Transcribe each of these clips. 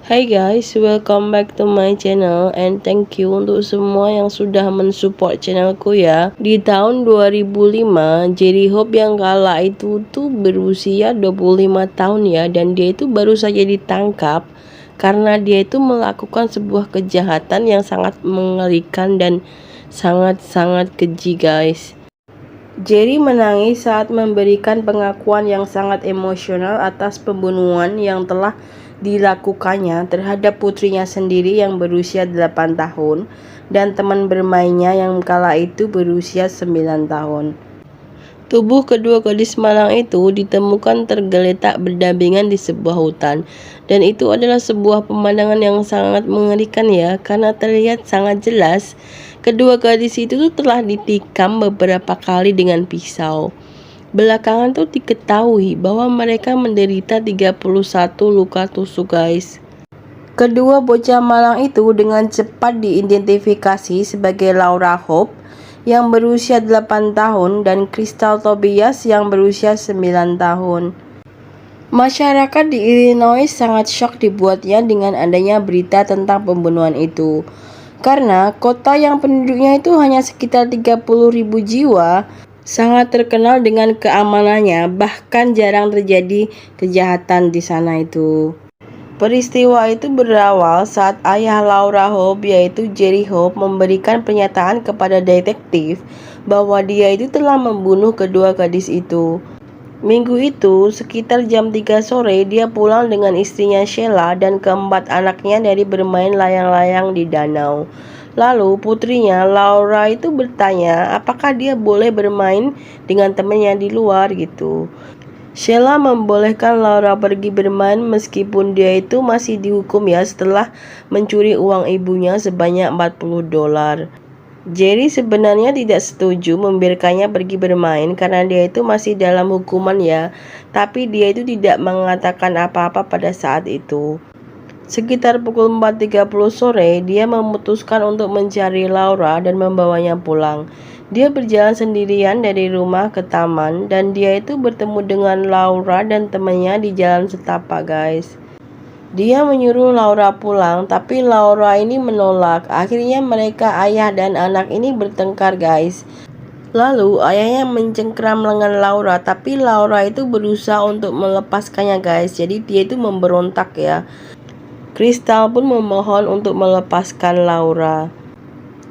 Hai guys, welcome back to my channel and thank you untuk semua yang sudah mensupport channelku ya. Di tahun 2005, Jerry Hope yang kala itu tuh berusia 25 tahun ya, dan dia itu baru saja ditangkap karena dia itu melakukan sebuah kejahatan yang sangat mengerikan dan sangat-sangat keji guys. Jerry menangis saat memberikan pengakuan yang sangat emosional atas pembunuhan yang telah dilakukannya terhadap putrinya sendiri yang berusia 8 tahun dan teman bermainnya yang kala itu berusia 9 tahun. Tubuh kedua gadis malang itu ditemukan tergeletak berdampingan di sebuah hutan, dan itu adalah sebuah pemandangan yang sangat mengerikan ya, karena terlihat sangat jelas kedua gadis itu tuh telah ditikam beberapa kali dengan pisau. Belakangan tuh diketahui bahwa mereka menderita 31 luka tusuk guys. Kedua bocah malang itu dengan cepat diidentifikasi sebagai Laura Hope yang berusia 8 tahun dan Crystal Tobias yang berusia 9 tahun. Masyarakat di Illinois sangat shock dibuatnya dengan adanya berita tentang pembunuhan itu. Karena kota yang penduduknya itu hanya sekitar 30.000 jiwa, sangat terkenal dengan keamanannya, bahkan jarang terjadi kejahatan di sana itu. Peristiwa itu berawal saat ayah Laura Hope yaitu Jerry Hope memberikan pernyataan kepada detektif bahwa dia itu telah membunuh kedua gadis itu. Minggu itu, sekitar jam 3 sore, dia pulang dengan istrinya Sheila dan keempat anaknya dari bermain layang-layang di danau. Lalu putrinya Laura itu bertanya apakah dia boleh bermain dengan temannya di luar gitu. Sheila membolehkan Laura pergi bermain meskipun dia itu masih dihukum ya setelah mencuri uang ibunya sebanyak $40. Jerry sebenarnya tidak setuju membiarkannya pergi bermain karena dia itu masih dalam hukuman ya, tapi dia itu tidak mengatakan apa-apa pada saat itu. Sekitar pukul 4.30 sore, dia memutuskan untuk mencari Laura dan membawanya pulang. Dia berjalan sendirian dari rumah ke taman dan dia itu bertemu dengan Laura dan temannya di jalan setapak guys. Dia menyuruh Laura pulang, tapi Laura ini menolak. Akhirnya mereka ayah dan anak ini bertengkar guys. Lalu ayahnya mencengkram lengan Laura, tapi Laura itu berusaha untuk melepaskannya guys. Jadi dia itu memberontak ya. Crystal pun memohon untuk melepaskan Laura.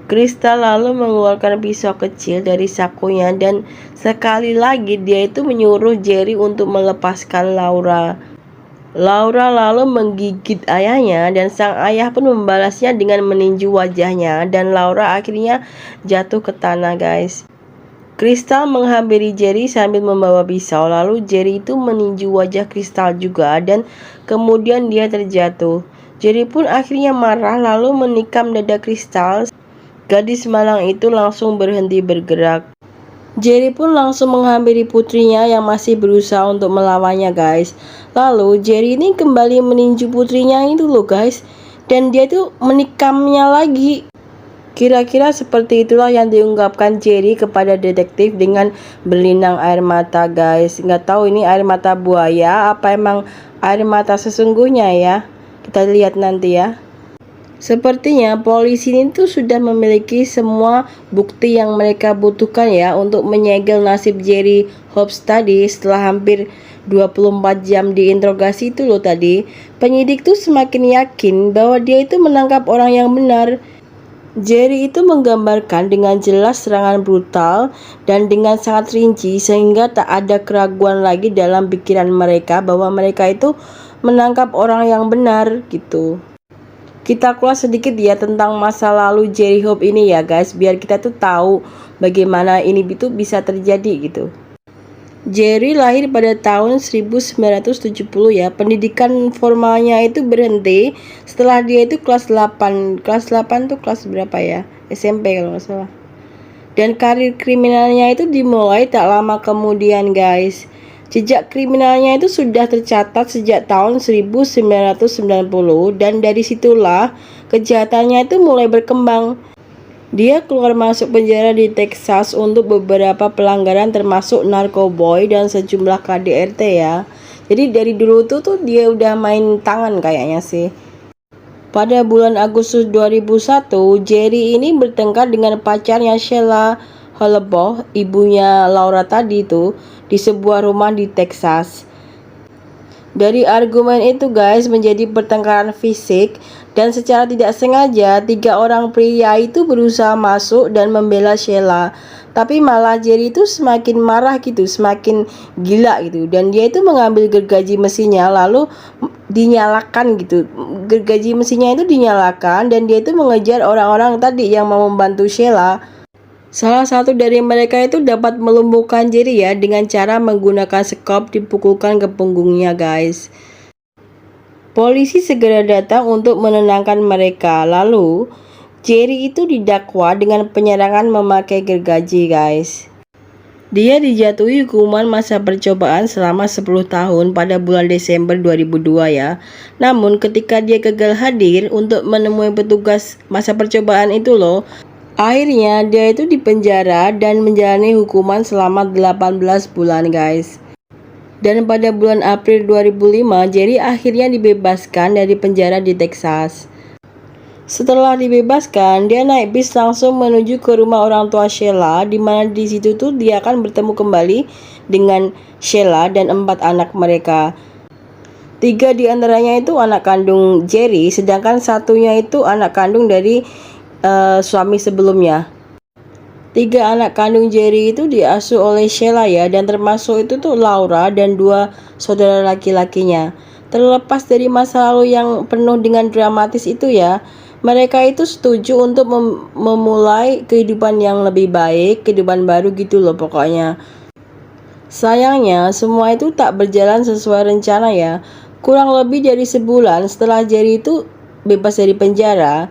Crystal lalu mengeluarkan pisau kecil dari sakunya dan sekali lagi dia itu menyuruh Jerry untuk melepaskan Laura. Laura lalu menggigit ayahnya dan sang ayah pun membalasnya dengan meninju wajahnya dan Laura akhirnya jatuh ke tanah guys. Crystal menghampiri Jerry sambil membawa pisau, lalu Jerry itu meninju wajah Crystal juga dan kemudian dia terjatuh. Jerry pun akhirnya marah lalu menikam dada Crystal. Gadis malang itu langsung berhenti bergerak. Jerry pun langsung menghampiri putrinya yang masih berusaha untuk melawannya guys. Lalu Jerry ini kembali meninju putrinya itu loh guys, dan dia tuh menikamnya lagi. Kira-kira seperti itulah yang diungkapkan Jerry kepada detektif dengan berlinang air mata guys. Nggak tahu ini air mata buaya apa emang air mata sesungguhnya ya. Kita lihat nanti ya. Sepertinya polisi ini tuh sudah memiliki semua bukti yang mereka butuhkan ya untuk menyegel nasib Jerry Hope tadi. Setelah hampir 24 jam diinterogasi itu loh tadi, penyidik tuh semakin yakin bahwa dia itu menangkap orang yang benar. Jerry itu menggambarkan dengan jelas serangan brutal dan dengan sangat rinci sehingga tak ada keraguan lagi dalam pikiran mereka bahwa mereka itu menangkap orang yang benar gitu. Kita keluar sedikit ya tentang masa lalu Jerry Hope ini ya guys, biar kita tuh tahu bagaimana ini itu bisa terjadi gitu. Jerry lahir pada tahun 1970 ya. Pendidikan formalnya itu berhenti setelah dia itu kelas 8. Kelas 8 tuh kelas berapa ya? SMP kalau nggak salah. Dan karir kriminalnya itu dimulai tak lama kemudian guys. Jejak kriminalnya itu sudah tercatat sejak tahun 1990 dan dari situlah kejahatannya itu mulai berkembang. Dia keluar masuk penjara di Texas untuk beberapa pelanggaran termasuk narkoboy dan sejumlah KDRT ya. Jadi dari dulu tuh dia udah main tangan kayaknya sih. Pada bulan Agustus 2001, Jerry ini bertengkar dengan pacarnya Sheila Holleboh, ibunya Laura tadi itu, di sebuah rumah di Texas. Dari argumen itu guys menjadi pertengkaran fisik, dan secara tidak sengaja 3 orang pria itu berusaha masuk dan membela Sheila. Tapi malah Jerry itu semakin marah gitu, semakin gila gitu, dan dia itu mengambil gergaji mesinnya lalu dinyalakan gitu. Gergaji mesinnya itu dinyalakan dan dia itu mengejar orang-orang tadi yang mau membantu Sheila. Salah satu dari mereka itu dapat melumpuhkan Jerry ya dengan cara menggunakan sekop dipukulkan ke punggungnya guys. Polisi segera datang untuk menenangkan mereka. Lalu Jerry itu didakwa dengan penyerangan memakai gergaji guys. Dia dijatuhi hukuman masa percobaan selama 10 tahun pada bulan Desember 2002 ya. Namun ketika dia gagal hadir untuk menemui petugas masa percobaan itu loh, akhirnya dia itu dipenjara dan menjalani hukuman selama 18 bulan guys. Dan pada bulan April 2005, Jerry akhirnya dibebaskan dari penjara di Texas. Setelah dibebaskan, dia naik bis langsung menuju ke rumah orang tua Sheila, di mana di situ tuh dia akan bertemu kembali dengan Sheila dan 4 anak mereka. 3 di antaranya itu anak kandung Jerry, sedangkan satunya itu anak kandung dari suami sebelumnya. 3 anak kandung Jerry itu diasuh oleh Sheila ya, dan termasuk itu tuh Laura dan 2 saudara laki-lakinya. Terlepas dari masa lalu yang penuh dengan dramatis itu ya, mereka itu setuju untuk memulai kehidupan yang lebih baik, kehidupan baru gitu loh pokoknya. Sayangnya semua itu tak berjalan sesuai rencana ya. Kurang lebih dari sebulan setelah Jerry itu bebas dari penjara,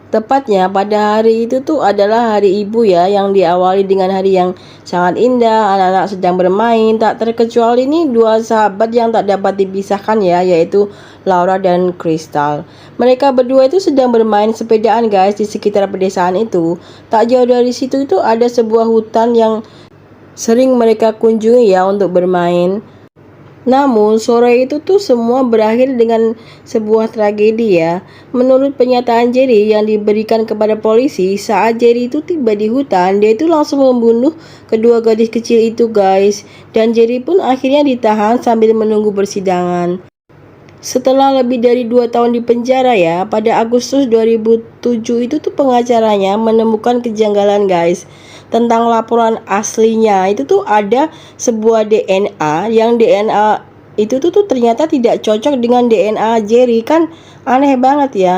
tepatnya pada hari itu tuh adalah hari ibu ya, yang diawali dengan hari yang sangat indah, anak-anak sedang bermain, tak terkecuali nih 2 sahabat yang tak dapat dipisahkan ya, yaitu Laura dan Crystal. Mereka berdua itu sedang bermain sepedaan guys di sekitar pedesaan itu. Tak jauh dari situ itu ada sebuah hutan yang sering mereka kunjungi ya untuk bermain. Namun sore itu tuh semua berakhir dengan sebuah tragedi ya. Menurut pernyataan Jerry yang diberikan kepada polisi, saat Jerry itu tiba di hutan, dia itu langsung membunuh kedua gadis kecil itu guys. Dan Jerry pun akhirnya ditahan sambil menunggu persidangan. Setelah lebih dari 2 tahun di penjara ya, pada Agustus 2007 itu tuh pengacaranya menemukan kejanggalan guys tentang laporan aslinya. Itu tuh ada sebuah DNA yang DNA itu tuh ternyata tidak cocok dengan DNA Jerry. Kan aneh banget ya.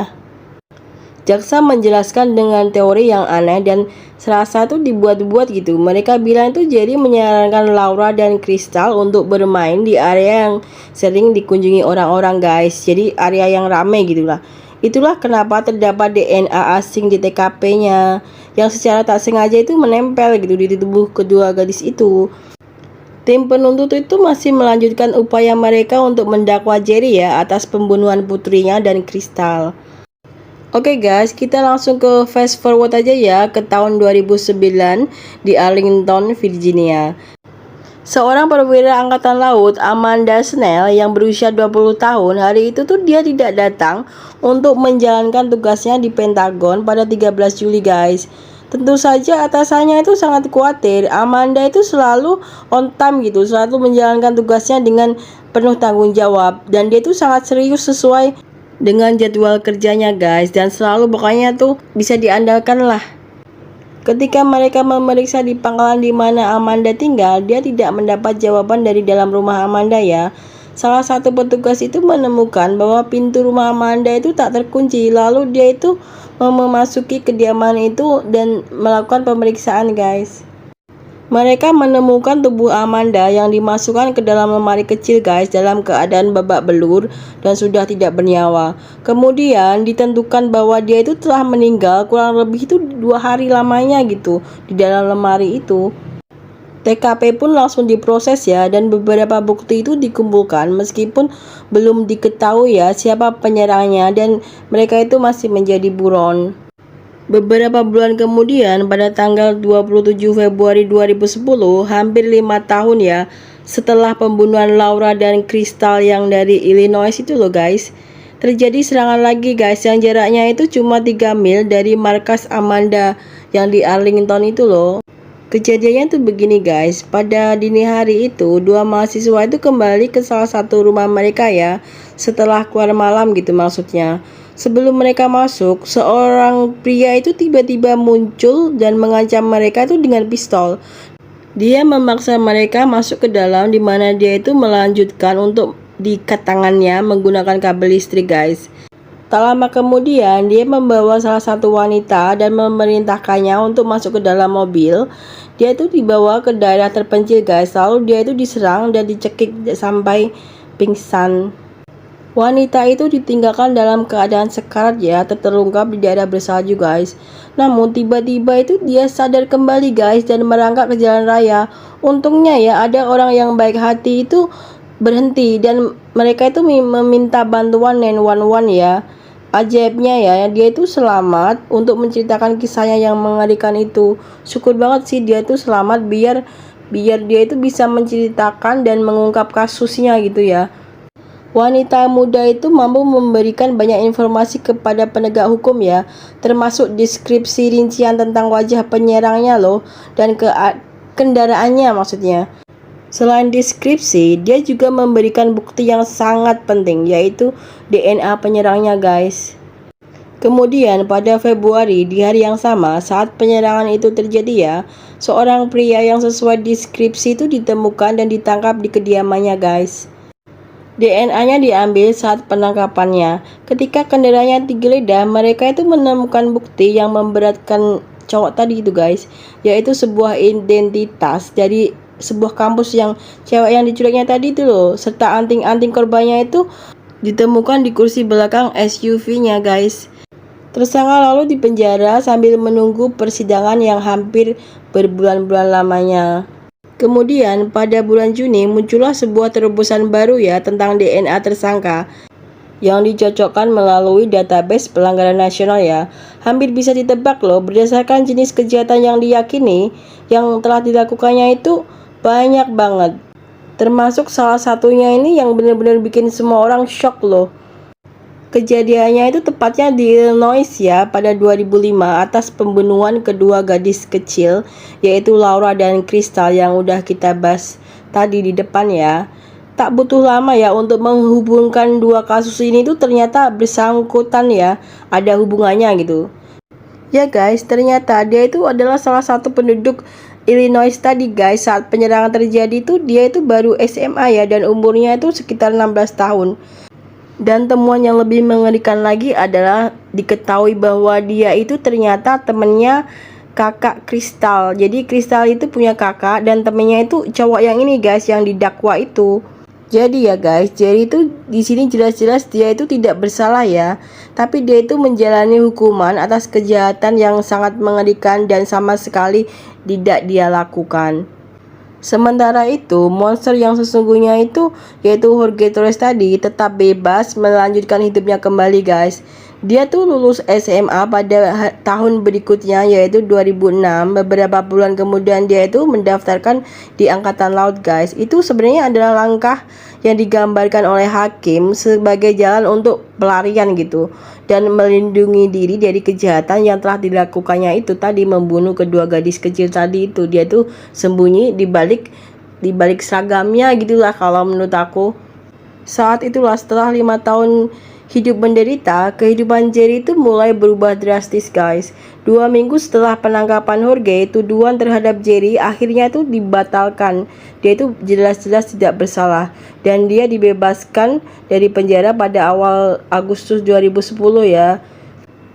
Jaksa menjelaskan dengan teori yang aneh dan serasa tuh dibuat-buat gitu. Mereka bilang itu Jerry menyarankan Laura dan Crystal untuk bermain di area yang sering dikunjungi orang-orang guys. Jadi area yang ramai gitulah. Itulah kenapa terdapat DNA asing di TKP-nya yang secara tak sengaja itu menempel gitu di tubuh kedua gadis itu. Tim penuntut itu masih melanjutkan upaya mereka untuk mendakwa Jerry ya atas pembunuhan putrinya dan Crystal. Oke guys, kita langsung ke fast forward aja ya ke tahun 2009 di Arlington, Virginia. Seorang perwira angkatan laut, Amanda Snell, yang berusia 20 tahun, hari itu tuh dia tidak datang untuk menjalankan tugasnya di Pentagon pada 13 Juli guys. Tentu saja atasannya itu sangat khawatir. Amanda itu selalu on time gitu, selalu menjalankan tugasnya dengan penuh tanggung jawab, dan dia itu sangat serius sesuai dengan jadwal kerjanya guys, dan selalu pokoknya tuh bisa diandalkan lah. Ketika mereka memeriksa di pangkalan di mana Amanda tinggal, dia tidak mendapat jawaban dari dalam rumah Amanda ya. Salah satu petugas itu menemukan bahwa pintu rumah Amanda itu tak terkunci. Lalu dia itu memasuki kediaman itu dan melakukan pemeriksaan guys. Mereka menemukan tubuh Amanda yang dimasukkan ke dalam lemari kecil guys, dalam keadaan babak belur dan sudah tidak bernyawa. Kemudian ditentukan bahwa dia itu telah meninggal kurang lebih itu 2 hari lamanya gitu di dalam lemari itu. TKP pun langsung diproses ya, dan beberapa bukti itu dikumpulkan meskipun belum diketahui ya siapa penyerangnya, dan mereka itu masih menjadi buron. Beberapa bulan kemudian, pada tanggal 27 Februari 2010, hampir 5 tahun ya setelah pembunuhan Laura dan Crystal yang dari Illinois itu loh guys, terjadi serangan lagi guys, yang jaraknya itu cuma 3 mil dari markas Amanda yang di Arlington itu loh. Kejadiannya tuh begini guys, pada dini hari itu dua mahasiswa itu kembali ke salah satu rumah mereka ya, setelah keluar malam gitu maksudnya. Sebelum mereka masuk, seorang pria itu tiba-tiba muncul dan mengancam mereka itu dengan pistol. Dia memaksa mereka masuk ke dalam, di mana dia itu melanjutkan untuk diikat tangannya menggunakan kabel listrik guys. Tak lama kemudian dia membawa salah satu wanita dan memerintahkannya untuk masuk ke dalam mobil. Dia itu dibawa ke daerah terpencil guys, lalu dia itu diserang dan dicekik sampai pingsan. Wanita itu ditinggalkan dalam keadaan sekarat ya, tertelungkup di daerah bersalju guys. Namun tiba-tiba itu dia sadar kembali guys dan merangkak ke jalan raya. Untungnya ya ada orang yang baik hati itu berhenti dan mereka itu meminta bantuan 911 ya. Ajaibnya ya, dia itu selamat untuk menceritakan kisahnya yang mengerikan itu. Syukur banget sih dia itu selamat biar dia itu bisa menceritakan dan mengungkap kasusnya gitu ya. Wanita muda itu mampu memberikan banyak informasi kepada penegak hukum ya, termasuk deskripsi rincian tentang wajah penyerangnya loh, dan kendaraannya maksudnya. Selain deskripsi, dia juga memberikan bukti yang sangat penting, yaitu DNA penyerangnya guys. Kemudian pada Februari di hari yang sama saat penyerangan itu terjadi ya, seorang pria yang sesuai deskripsi itu ditemukan dan ditangkap di kediamannya guys. DNA-nya diambil saat penangkapannya. Ketika kendaraannya digeledah, mereka itu menemukan bukti yang memberatkan cowok tadi itu guys, yaitu sebuah identitas dari sebuah kampus yang cewek yang diculiknya tadi itu loh, serta anting-anting korbannya itu ditemukan di kursi belakang SUV-nya guys. Tersangka lalu dipenjara sambil menunggu persidangan yang hampir berbulan-bulan lamanya. Kemudian pada bulan Juni muncullah sebuah terobosan baru ya tentang DNA tersangka yang dicocokkan melalui database pelanggaran nasional ya. Hampir bisa ditebak loh, berdasarkan jenis kejahatan yang diyakini yang telah dilakukannya itu banyak banget. Termasuk salah satunya ini yang benar-benar bikin semua orang shock loh. Kejadiannya itu tepatnya di Illinois ya pada 2005 atas pembunuhan kedua gadis kecil, yaitu Laura dan Crystal yang udah kita bahas tadi di depan ya. Tak butuh lama ya untuk menghubungkan dua kasus ini tuh ternyata bersangkutan ya, ada hubungannya gitu. Ya guys, ternyata dia itu adalah salah satu penduduk Illinois tadi guys. Saat penyerangan terjadi tuh dia itu baru SMA ya, dan umurnya itu sekitar 16 tahun. Dan temuan yang lebih mengerikan lagi adalah diketahui bahwa dia itu ternyata temennya kakak Crystal. Jadi Crystal itu punya kakak dan temennya itu cowok yang ini guys, yang didakwa itu. Jadi ya guys, jadi itu di sini jelas-jelas dia itu tidak bersalah ya, tapi dia itu menjalani hukuman atas kejahatan yang sangat mengerikan dan sama sekali tidak dia lakukan. Sementara itu, monster yang sesungguhnya itu yaitu Jorge Torres tadi tetap bebas melanjutkan hidupnya kembali guys. Dia tuh lulus SMA pada tahun berikutnya yaitu 2006. Beberapa bulan kemudian dia itu mendaftarkan di Angkatan Laut guys. Itu sebenarnya adalah langkah yang digambarkan oleh hakim sebagai jalan untuk pelarian gitu, dan melindungi diri dari kejahatan yang telah dilakukannya itu tadi, membunuh kedua gadis kecil tadi itu. Dia tuh sembunyi di balik seragamnya gitulah kalau menurut aku. Saat itulah setelah 5 tahun hidup menderita, kehidupan Jerry itu mulai berubah drastis guys. 2 minggu setelah penangkapan Jorge, tuduhan terhadap Jerry akhirnya itu dibatalkan. Dia itu jelas-jelas tidak bersalah dan dia dibebaskan dari penjara pada awal Agustus 2010 ya.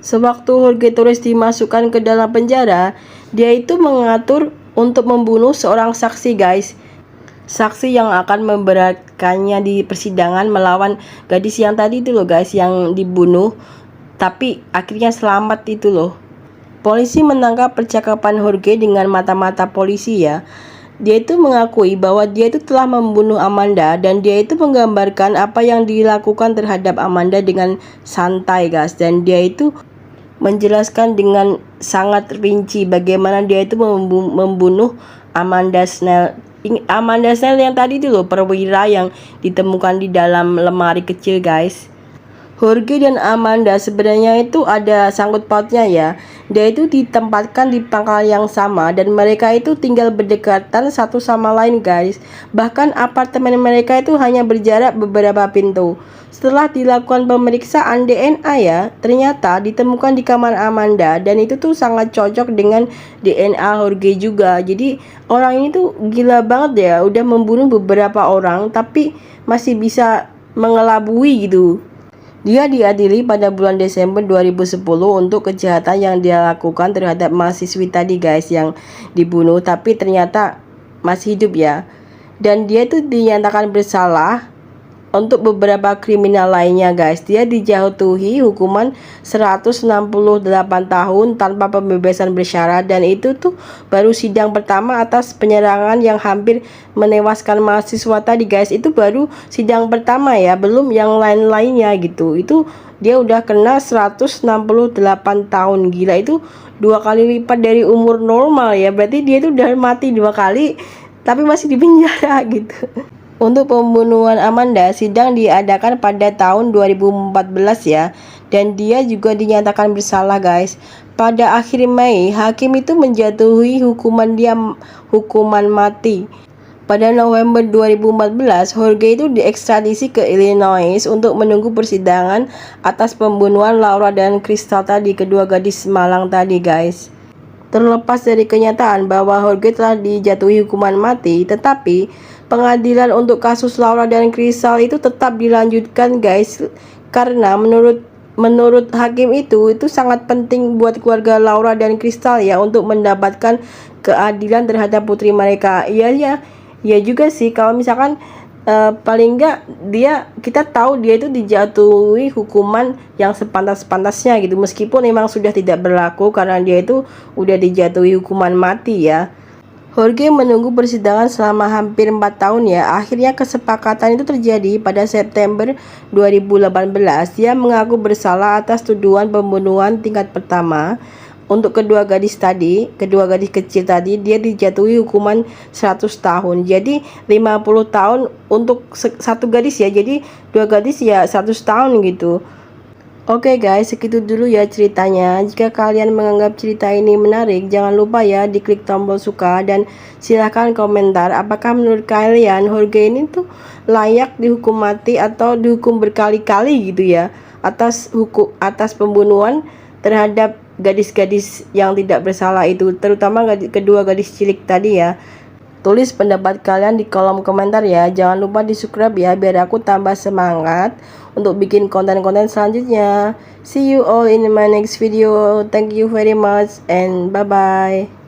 Sewaktu Jorge Torres dimasukkan ke dalam penjara, dia itu mengatur untuk membunuh seorang saksi guys. Saksi yang akan memberatkannya di persidangan melawan gadis yang tadi itu loh guys, yang dibunuh tapi akhirnya selamat itu loh. Polisi menangkap percakapan Jorge dengan mata-mata polisi ya. Dia itu mengakui bahwa dia itu telah membunuh Amanda dan dia itu menggambarkan apa yang dilakukan terhadap Amanda dengan santai guys, dan dia itu menjelaskan dengan sangat rinci bagaimana dia itu membunuh Amanda Snell. Amanda Snell yang tadi itu loh, perwira yang ditemukan di dalam lemari kecil guys. Jorge dan Amanda sebenarnya itu ada sangkut pautnya ya. Dia itu ditempatkan di pangkal yang sama dan mereka itu tinggal berdekatan satu sama lain guys. Bahkan apartemen mereka itu hanya berjarak beberapa pintu. Setelah dilakukan pemeriksaan DNA ya, ternyata ditemukan di kamar Amanda dan itu tuh sangat cocok dengan DNA Jorge juga. Jadi orang ini tuh gila banget ya, udah membunuh beberapa orang tapi masih bisa mengelabui gitu. Dia diadili pada bulan Desember 2010 untuk kejahatan yang dia lakukan terhadap mahasiswi tadi guys yang dibunuh, tapi ternyata masih hidup ya. Dan dia itu dinyatakan bersalah untuk beberapa kriminal lainnya guys. Dia dijatuhi hukuman 168 tahun tanpa pembebasan bersyarat dan itu tuh baru sidang pertama atas penyerangan yang hampir menewaskan mahasiswa tadi guys. Itu baru sidang pertama ya, belum yang lain-lainnya gitu. Itu dia udah kena 168 tahun. Gila, itu 2 kali lipat dari umur normal ya. Berarti dia itu udah mati 2 kali tapi masih di penjara gitu. Untuk pembunuhan Amanda, sidang diadakan pada tahun 2014 ya, dan dia juga dinyatakan bersalah guys. Pada akhir Mei, hakim itu menjatuhi hukuman mati. Pada November 2014, Jorge itu diekstradisi ke Illinois untuk menunggu persidangan atas pembunuhan Laura dan Crystal tadi, kedua gadis Malang tadi guys. Terlepas dari kenyataan bahwa Jorge telah dijatuhi hukuman mati, tetapi pengadilan untuk kasus Laura dan Crystal itu tetap dilanjutkan guys, karena menurut hakim itu sangat penting buat keluarga Laura dan Crystal ya untuk mendapatkan keadilan terhadap putri mereka. Iya juga sih, kalau misalkan paling enggak kita tahu dia itu dijatuhi hukuman yang sepantas-pantasnya gitu, meskipun memang sudah tidak berlaku karena dia itu udah dijatuhi hukuman mati ya. Jorge menunggu persidangan selama hampir 4 tahun ya. Akhirnya kesepakatan itu terjadi pada September 2018. Dia mengaku bersalah atas tuduhan pembunuhan tingkat pertama. Untuk kedua gadis kecil tadi, dia dijatuhi hukuman 100 tahun. Jadi 50 tahun untuk satu gadis ya. Jadi dua gadis ya 100 tahun gitu. Oke guys, segitu dulu ya ceritanya. Jika kalian menganggap cerita ini menarik, jangan lupa ya diklik tombol suka dan silahkan komentar apakah menurut kalian Jorge ini tuh layak dihukum mati atau dihukum berkali-kali gitu ya atas pembunuhan terhadap gadis-gadis yang tidak bersalah itu, terutama kedua gadis cilik tadi ya. Tulis pendapat kalian di kolom komentar ya. Jangan lupa di subscribe ya biar aku tambah semangat untuk bikin konten-konten selanjutnya. See you all in my next video. Thank you very much and bye bye.